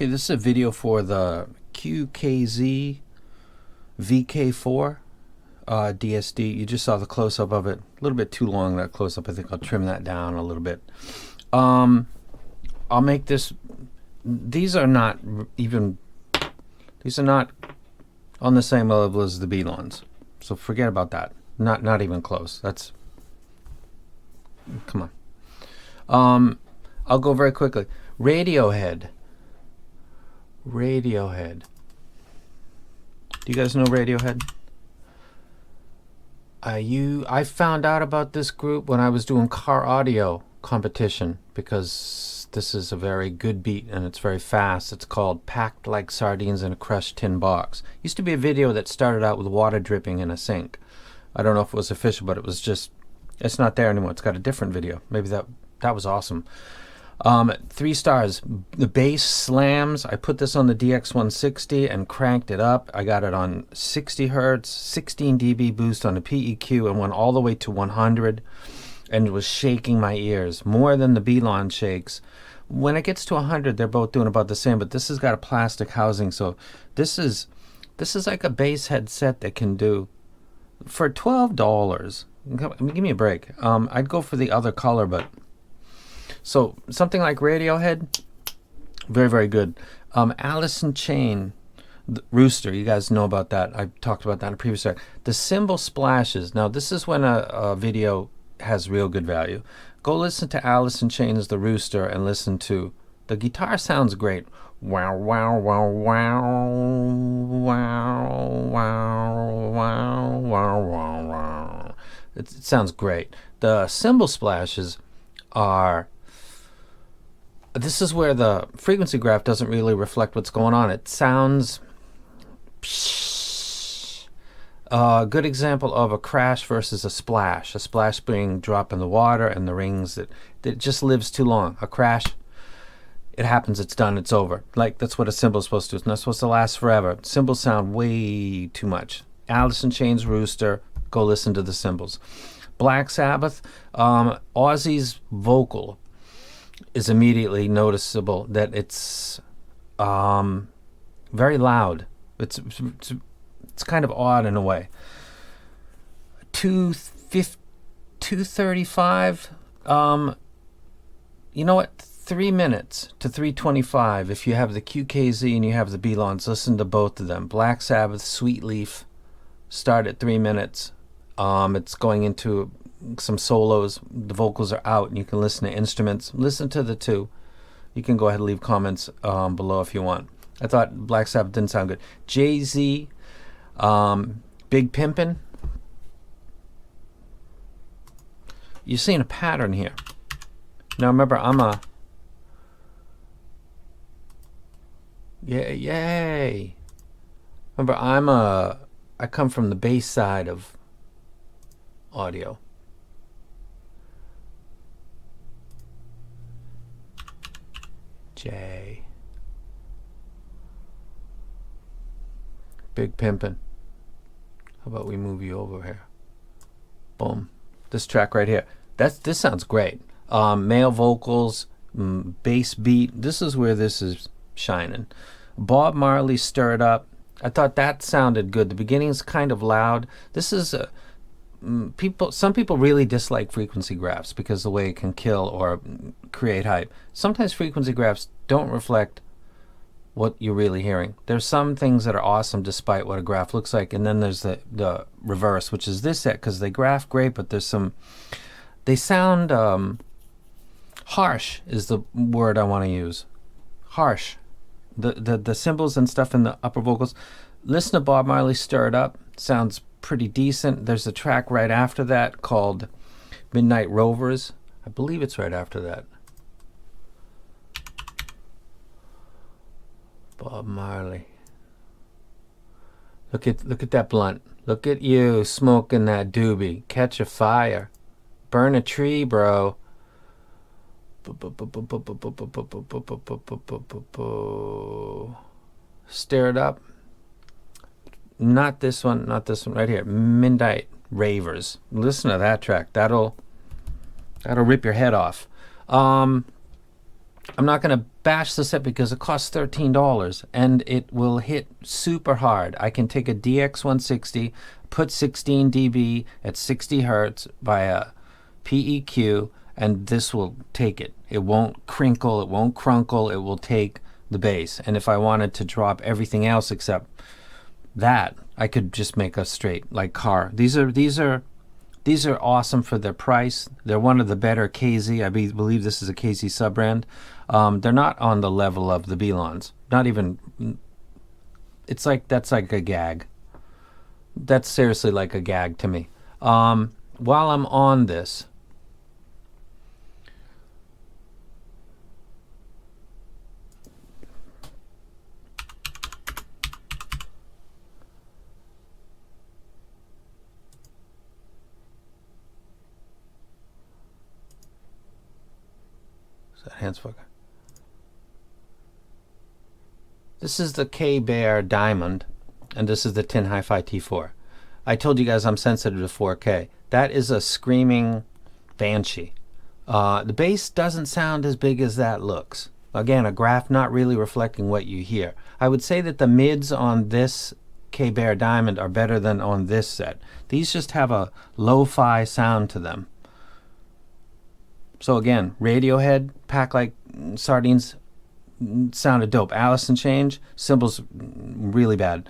Okay, this is a video for the QKZ VK4 DSD. You just saw the close-up of it. A little bit too long, that close-up. I think I'll trim that down a little bit. I'll make this. These are not on the same level as the B-lawns. So forget about that. Not even close. That's, come on. I'll go very quickly. Radiohead. Do you guys know Radiohead? I found out about this group when I was doing car audio competition, because this is a very good beat and it's very fast. It's called Packed Like Sardines in a Crushed Tin Box. Used to be a video that started out with water dripping in a sink. I don't know if it was official, but it was just, it's not there anymore. It's got a different video. Maybe that was awesome. 3 stars. The bass slams. I put this on the DX160 and cranked it up. I got it on 60 hertz, 16 dB boost on the PEQ, and went all the way to 100, and it was shaking my ears more than the B-lawn shakes. When it gets to 100, they're both doing about the same, but this has got a plastic housing, so this is like a bass headset that can do for $12. Give me a break. I'd go for the other color, but so something like Radiohead, very, very good. Alice in Chain, Rooster, you guys know about that. I talked about that in a previous video. The cymbal splashes. Now, this is when a video has real good value. Go listen to Alice in Chains, The Rooster, and listen to, the guitar sounds great. Wow, wow, wow, wow, wow, wow, wow, wow, wow, wow. It sounds great. The cymbal splashes are, this is where the frequency graph doesn't really reflect what's going on. It sounds, a good example of a crash versus a splash. A splash being drop in the water, and the rings that just lives too long. A crash, it happens, it's done, it's over. Like, that's what a cymbal is supposed to do. It's not supposed to last forever. Cymbals sound way too much. Alice in Chains, Rooster, go listen to the cymbals. Black Sabbath, Ozzy's vocal is immediately noticeable that it's very loud. It's kind of odd in a way. 235. You know what? 3 minutes to 325. If you have the QKZ and you have the B-lawns, listen to both of them. Black Sabbath, Sweet Leaf, start at 3 minutes. It's going into some solos. The vocals are out, and you can listen to instruments. Listen to the two. You can go ahead and leave comments below if you want. I thought Black Sabbath didn't sound good. Jay-Z, Big Pimpin'. You're seeing a pattern here. Now remember, yay. Remember, I come from the bass side of audio. J. Big Pimpin'. How about we move you over here? Boom. This track right here. This sounds great. Male vocals, bass beat. This is where this is shining. Bob Marley, Stir It Up. I thought that sounded good. The beginning's kind of loud. This is some people really dislike frequency graphs because the way it can kill or create hype. Sometimes frequency graphs don't reflect what you're really hearing. There's some things that are awesome despite what a graph looks like, and then there's the reverse, which is this set, because they graph great, but there's some, they sound harsh is the word I want to use. Harsh. The cymbals and stuff in the upper vocals. Listen to Bob Marley, Stir It Up. Sounds pretty decent. There's a track right after that called Midnight Rovers. I believe it's right after that. Bob Marley. Look at that blunt. Look at you smoking that doobie. Catch a fire. Burn a tree, bro. Stir It Up. Not this one right here. Midnight Ravers. Listen to that track. That'll rip your head off. I'm not going to bash the set because it costs $13 and it will hit super hard. I can take a DX160, put 16 dB at 60 hertz by a PEQ, and this will take it. It won't crinkle, it won't crunkle, it will take the bass. And if I wanted to drop everything else except that, I could just make a straight like car. These are awesome for their price. They're one of the better KZ. I believe this is a KZ sub-brand. They're not on the level of the Belons. Not even. It's like that's like a gag. That's seriously like a gag to me. While I'm on this, hands fucker. This is the K-Bear Diamond, and this is the Tin Hi-Fi T4. I told you guys I'm sensitive to 4K. That is a screaming banshee. The bass doesn't sound as big as that looks. Again, a graph not really reflecting what you hear. I would say that the mids on this K-Bear Diamond are better than on this set. These just have a lo-fi sound to them. So again, Radiohead, Pack Like Sardines sounded dope. Alice in Chains, cymbals really bad.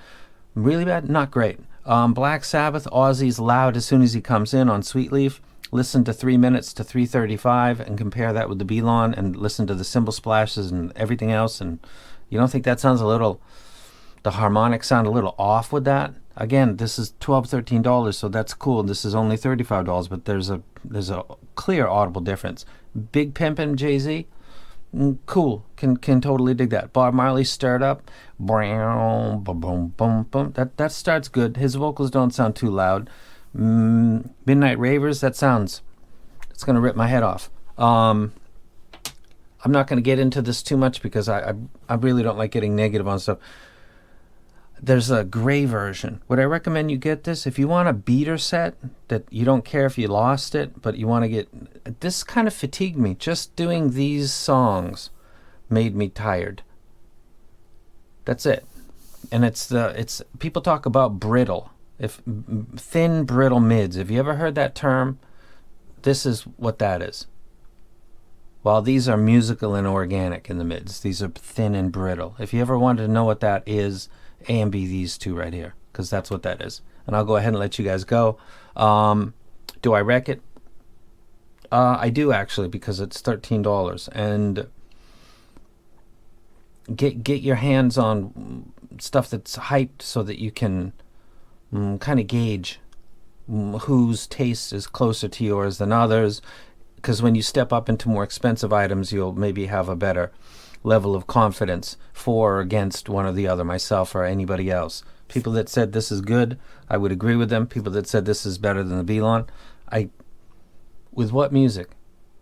Really bad? Not great. Black Sabbath, Ozzy's loud as soon as he comes in on Sweet Leaf. Listen to 3 minutes to 3:35 and compare that with the Belon and listen to the cymbal splashes and everything else. And you don't think that sounds a little, the harmonics sound a little off with that? Again, this is $12, $13, so that's cool. This is only $35, but there's a clear audible difference. Big Pimpin' Jay-Z, cool. Can totally dig that. Bob Marley, Stirred Up, boom, boom, boom, boom. That starts good. His vocals don't sound too loud. Midnight Ravers, it's gonna rip my head off. I'm not gonna get into this too much because I really don't like getting negative on stuff. There's a gray version. Would I recommend you get this? If you want a beater set that you don't care if you lost it, but you want to get... This kind of fatigued me. Just doing these songs made me tired. That's it. And it's people talk about brittle. Thin, brittle mids. Have you ever heard that term? This is what that is. While these are musical and organic in the mids, these are thin and brittle. If you ever wanted to know what that is, A and B, these two right here, because that's what that is. And I'll go ahead and let you guys go. Do I wreck it? I do actually, because it's $13. And get your hands on stuff that's hyped so that you can kind of gauge whose taste is closer to yours than others. Because when you step up into more expensive items, you'll maybe have a better level of confidence for or against one or the other, myself or anybody else. People that said this is good, I would agree with them. People that said this is better than the Belon, with what music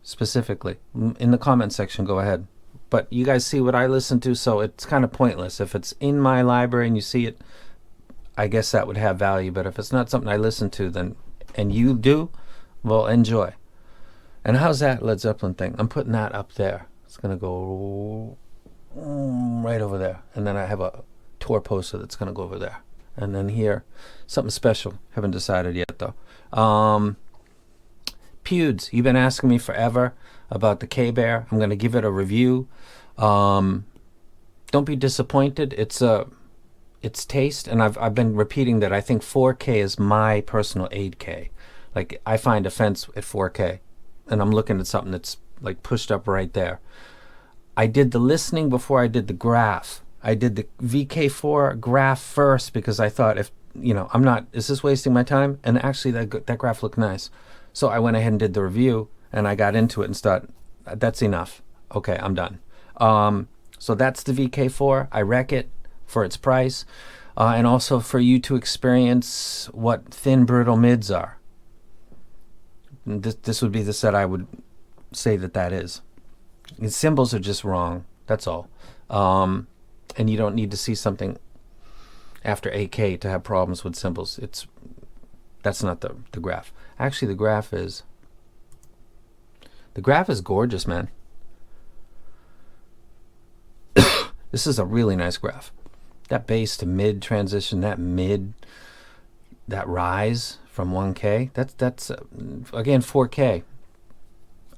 specifically? In the comment section, go ahead. But you guys see what I listen to, so it's kind of pointless. If it's in my library and you see it, I guess that would have value. But if it's not something I listen to, then and you do, well, enjoy. And how's that Led Zeppelin thing? I'm putting that up there. It's going to go right over there. And then I have a tour poster that's going to go over there. And then here, something special. Haven't decided yet, though. Pewds, you've been asking me forever about the K-Bear. I'm going to give it a review. Don't be disappointed. It's taste, and I've been repeating that I think 4K is my personal 8K. Like, I find offense at 4K. And I'm looking at something that's like pushed up right there. I did the listening before I did the graph. I did the VK4 graph first because I thought, is this wasting my time? And actually that graph looked nice. So I went ahead and did the review and I got into it and thought, that's enough. Okay, I'm done. So that's the VK4. I wreck it for its price. And also for you to experience what thin, brittle mids are. This would be the set I would say that is. The symbols are just wrong. That's all. And you don't need to see something after 8K to have problems with symbols. That's not the graph. Actually, the graph is gorgeous, man. This is a really nice graph. That bass to mid transition, that rise from 1K, that's again 4K.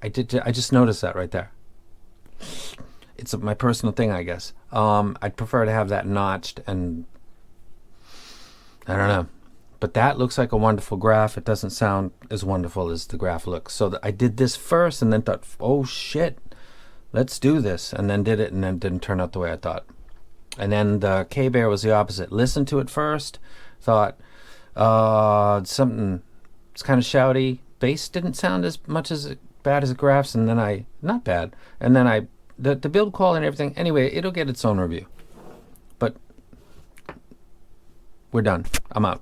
I just noticed that right there. It's my personal thing, I guess. I'd prefer to have that notched, and I don't know. But that looks like a wonderful graph. It doesn't sound as wonderful as the graph looks. So I did this first and then thought, oh shit, let's do this. And then did it, and then it didn't turn out the way I thought. And then the K-Bear was the opposite. Listened to it first, thought something, it's kind of shouty. Bass didn't sound as much as bad as the graphs, and then not bad. And then the build quality and everything. Anyway, it'll get its own review. But we're done. I'm out.